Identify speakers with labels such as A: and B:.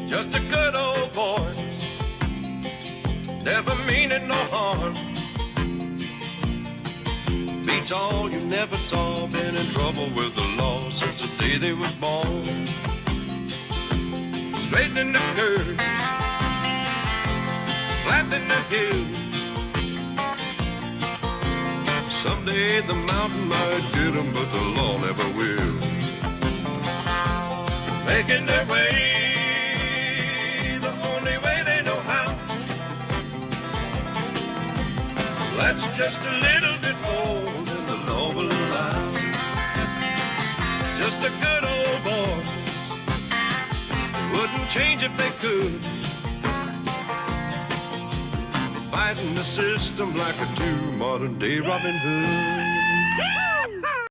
A: Just a good old boy, never meaning no harm. Beats all you never saw, been in trouble with the law since the day they was born. Straightening the curves, flattening the hills. Someday the mountain might get 'em, but the law never will. Making their way the only way they know how. That's just a little bit more than the law will allow. Just a good old boy, wouldn't change if they could. Fighting the system like a true modern day Robin Hood.